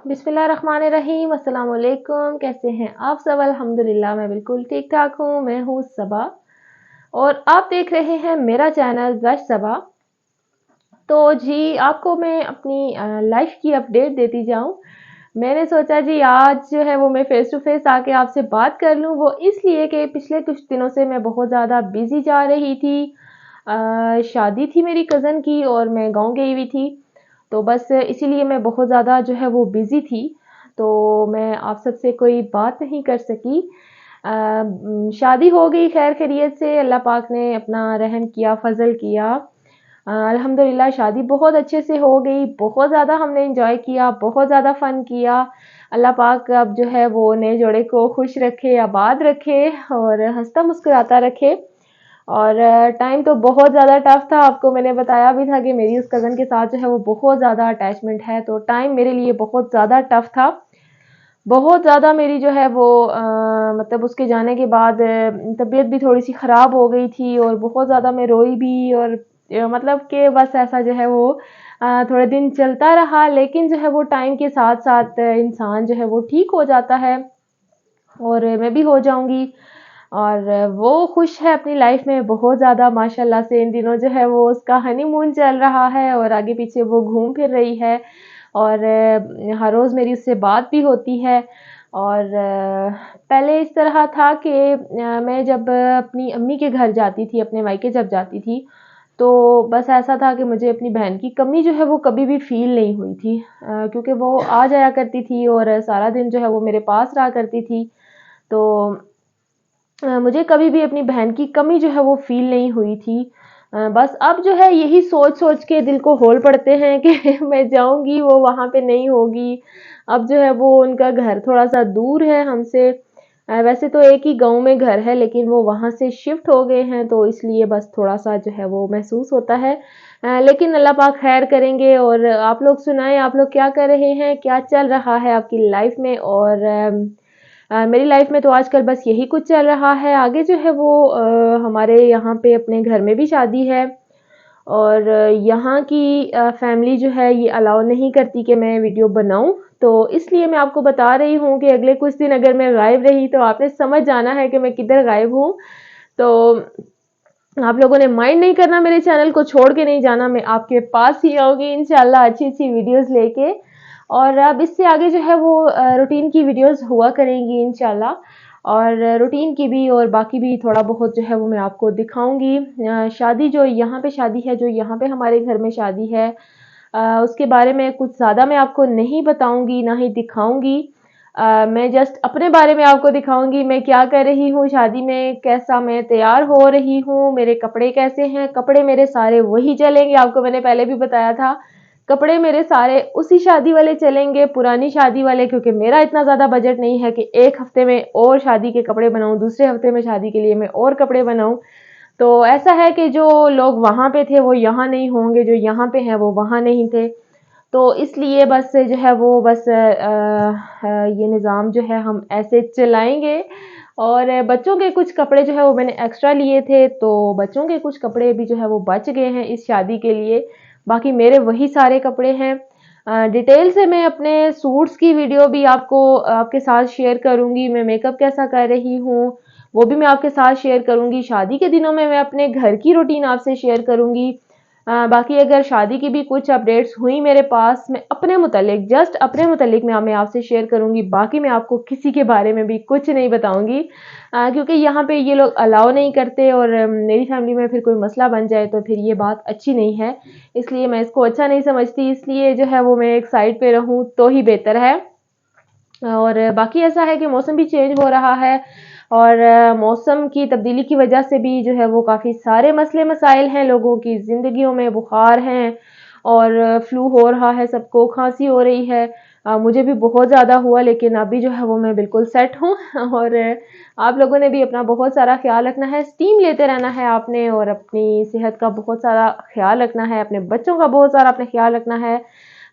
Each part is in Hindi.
बिस्मिल्लाहिर्रहमानिर्रहीम, अस्सलाम वालेकुम। कैसे हैं आप सब? अल्हम्दुलिल्लाह मैं बिल्कुल ठीक ठाक हूँ। मैं हूँ सबा और आप देख रहे हैं मेरा चैनल जश सबा। तो जी आपको मैं अपनी लाइफ की अपडेट देती जाऊँ। मैंने सोचा जी आज जो है वो मैं फेस टू फेस आके आपसे बात कर लूँ, वो इसलिए कि पिछले कुछ दिनों से मैं बहुत ज़्यादा बिजी जा रही थी। शादी थी मेरी कज़न की और मैं गाँव गई हुई थी, तो बस इसीलिए मैं बहुत ज़्यादा जो है वो बिज़ी थी, तो मैं आप सबसे कोई बात नहीं कर सकी। शादी हो गई खैर खैरियत से, अल्लाह पाक ने अपना रहम किया, फ़ज़ल किया। अल्हम्दुलिल्लाह शादी बहुत अच्छे से हो गई, बहुत ज़्यादा हमने एंजॉय किया, बहुत ज़्यादा फ़न किया। अल्लाह पाक अब जो है वो नए जोड़े को खुश रखे, आबाद रखे और हँसता मुस्कुराता रखे। और टाइम तो बहुत ज़्यादा टफ था, आपको मैंने बताया भी था कि मेरी उस कज़न के साथ जो है वो बहुत ज़्यादा अटैचमेंट है, तो टाइम मेरे लिए बहुत ज़्यादा टफ था। बहुत ज़्यादा मेरी जो है वो मतलब उसके जाने के बाद तबीयत भी थोड़ी-सी ख़राब हो गई थी और बहुत ज़्यादा मैं रोई भी और मतलब कि बस ऐसा जो है वो थोड़े दिन चलता रहा, लेकिन जो है वो टाइम के साथ-साथ इंसान जो है वो ठीक हो जाता है और मैं भी हो जाऊँगी। और वो खुश है अपनी लाइफ में बहुत ज़्यादा माशाल्लाह से। इन दिनों जो है वो उसका हनीमून चल रहा है और आगे पीछे वो घूम फिर रही है और हर रोज़ मेरी उससे बात भी होती है। और पहले इस तरह था कि मैं जब अपनी अम्मी के घर जाती थी, अपने मायके जब जाती थी, तो बस ऐसा था कि मुझे अपनी बहन की कमी जो है वो कभी भी फ़ील नहीं हुई थी, क्योंकि वो आ जाया करती थी और सारा दिन जो है वो मेरे पास रहा करती थी। तो मुझे कभी भी अपनी बहन की कमी जो है वो फ़ील नहीं हुई थी। बस अब जो है यही सोच-सोच के दिल को हौल पड़ते हैं कि मैं जाऊँगी वो वहाँ पे नहीं होगी। अब जो है वो उनका घर थोड़ा-सा दूर है हमसे। वैसे तो एक ही गाँव में घर है, लेकिन वो वहाँ से शिफ्ट हो गए हैं, तो इसलिए बस थोड़ा-सा जो है वो महसूस होता है। लेकिन अल्लाह पाक खैर करेंगे। और आप लोग सुनाएँ, आप लोग क्या कर रहे हैं? क्या चल रहा है आपकी लाइफ़ में? और मेरी लाइफ में तो आजकल बस यही कुछ चल रहा है। आगे जो है वो हमारे यहाँ पे अपने घर में भी शादी है और यहाँ की फैमिली जो है ये अलाउ नहीं करती कि मैं वीडियो बनाऊँ। तो इसलिए मैं आपको बता रही हूँ कि अगले कुछ दिन अगर मैं गायब रही तो आपने समझ जाना है कि मैं किधर गायब हूँ। तो आप लोगों ने माइंड नहीं करना, मेरे चैनल को छोड़ के नहीं जाना, मैं आपके पास ही आऊँगी इंशाल्लाह अच्छी-अच्छी वीडियोज़ लेके। और अब इससे आगे जो है वो रूटीन की वीडियोज़ हुआ करेंगी इंशाल्लाह। और रूटीन की भी और बाकी भी थोड़ा बहुत जो है वो मैं आपको दिखाऊँगी। शादी जो यहाँ पे शादी है, जो यहाँ पे हमारे घर में शादी है, उसके बारे में कुछ ज़्यादा मैं आपको नहीं बताऊँगी, ना ही दिखाऊँगी। मैं जस्ट अपने बारे में आपको दिखाऊँगी, मैं क्या कर रही हूँ शादी में, कैसा मैं तैयार हो रही हूँ, मेरे कपड़े कैसे हैं। कपड़े मेरे सारे वही चलेंगे, आपको मैंने पहले भी बताया था। कपड़े मेरे सारे उसी शादी वाले चलेंगे, पुरानी शादी वाले, क्योंकि मेरा इतना ज़्यादा बजट नहीं है कि एक हफ्ते में और शादी के कपड़े बनाऊँ, दूसरे हफ्ते में शादी के लिए मैं और कपड़े बनाऊँ। तो ऐसा है कि जो लोग वहाँ पे थे वो यहाँ नहीं होंगे, जो यहाँ पे हैं वो वहाँ नहीं थे। तो इसलिए बस जो है वो बस ये निज़ाम जो है हम ऐसे चलाएँगे। और बच्चों के कुछ कपड़े जो है वो मैंने एक्स्ट्रा लिए थे, तो बच्चों के कुछ कपड़े भी जो है वो बच गए हैं इस शादी के लिए। बाकी मेरे वही सारे कपड़े हैं। डिटेल से मैं अपने सूट्स की वीडियो भी आपको आपके साथ शेयर करूँगी। मैं मेकअप कैसा कर रही हूँ, वो भी मैं आपके साथ शेयर करूँगी। शादी के दिनों में मैं अपने घर की रूटीन आपसे शेयर करूँगी। बाकी अगर शादी की भी कुछ अपडेट्स हुई मेरे पास, मैं अपने मुतालिक जस्ट अपने मुतालिक मैं आपसे शेयर करूँगी। बाकी मैं आपको किसी के बारे में भी कुछ नहीं बताऊँगी, क्योंकि यहाँ पे ये लोग अलाउ नहीं करते और मेरी फैमिली में फिर कोई मसला बन जाए तो फिर ये बात अच्छी नहीं है। इसलिए मैं इसको अच्छा नहीं समझती, इसलिए जो है वो मैं एक साइड पे रहूँ तो ही बेहतर है। और बाकी ऐसा है कि मौसम भी चेंज हो रहा है और मौसम की तब्दीली की वजह से भी जो है वो काफ़ी सारे मसले मसाइल हैं लोगों की ज़िंदगियों में। बुखार हैं और फ्लू हो रहा है, सबको खांसी हो रही है। मुझे भी बहुत ज़्यादा हुआ, लेकिन अभी जो है वो मैं बिल्कुल सेट हूँ और आप लोगों ने भी अपना बहुत सारा ख्याल रखना है, स्टीम लेते रहना है आपने और अपनी सेहत का बहुत सारा ख्याल रखना है, अपने बच्चों का बहुत सारा अपने ख्याल रखना है।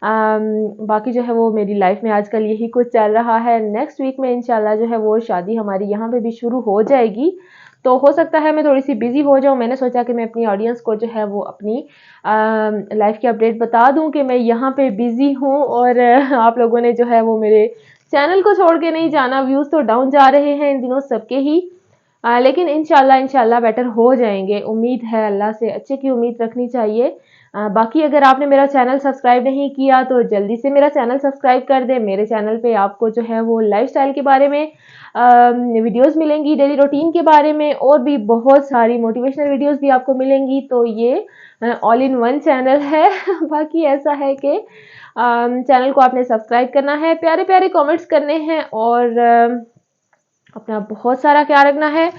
बाकी जो है वो मेरी लाइफ में आजकल यही कुछ चल रहा है। नेक्स्ट वीक में इंशाल्लाह जो है वो शादी हमारी यहाँ पे भी शुरू हो जाएगी। तो हो सकता है मैं थोड़ी-सी बिज़ी हो जाऊँ। मैंने सोचा कि मैं अपनी ऑडियंस को जो है वो अपनी लाइफ़ की अपडेट बता दूँ कि मैं यहाँ पे बिज़ी हूँ और आप लोगों ने जो है वो मेरे चैनल को छोड़ के नहीं जाना। व्यूज़ तो डाउन जा रहे हैं इन दिनों सबके ही, लेकिन इंशाल्लाह बेटर हो जाएँगे। उम्मीद है अल्लाह से, अच्छे की उम्मीद रखनी चाहिए। बाकी अगर आपने मेरा चैनल सब्सक्राइब नहीं किया तो जल्दी से मेरा चैनल सब्सक्राइब कर दें। मेरे चैनल पे आपको जो है वो लाइफ़स्टाइल के बारे में वीडियोज़ मिलेंगी, डेली रूटीन के बारे में और भी बहुत सारी मोटिवेशनल वीडियोज़ भी आपको मिलेंगी। तो ये ऑल इन वन चैनल है। बाकी ऐसा है कि चैनल को आपने सब्सक्राइब करना है, प्यारे-प्यारे कमेंट्स करने हैं और अपना बहुत सारा ख्याल रखना है।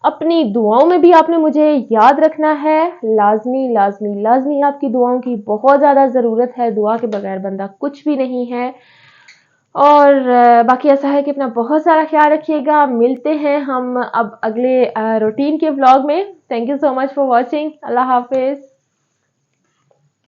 अपनी दुआओं में भी आपने मुझे याद रखना है। लाज़मी, लाज़मी, लाज़मी आपकी दुआओं की बहुत ज़्यादा ज़रूरत है। दुआ के बगैर बंदा कुछ भी नहीं है। और बाकी ऐसा है कि अपना बहुत सारा ख्याल रखिएगा। मिलते हैं हम अब अगले रूटीन के व्लॉग में। Thank you so much for watching. अल्लाह हाफ़िज़।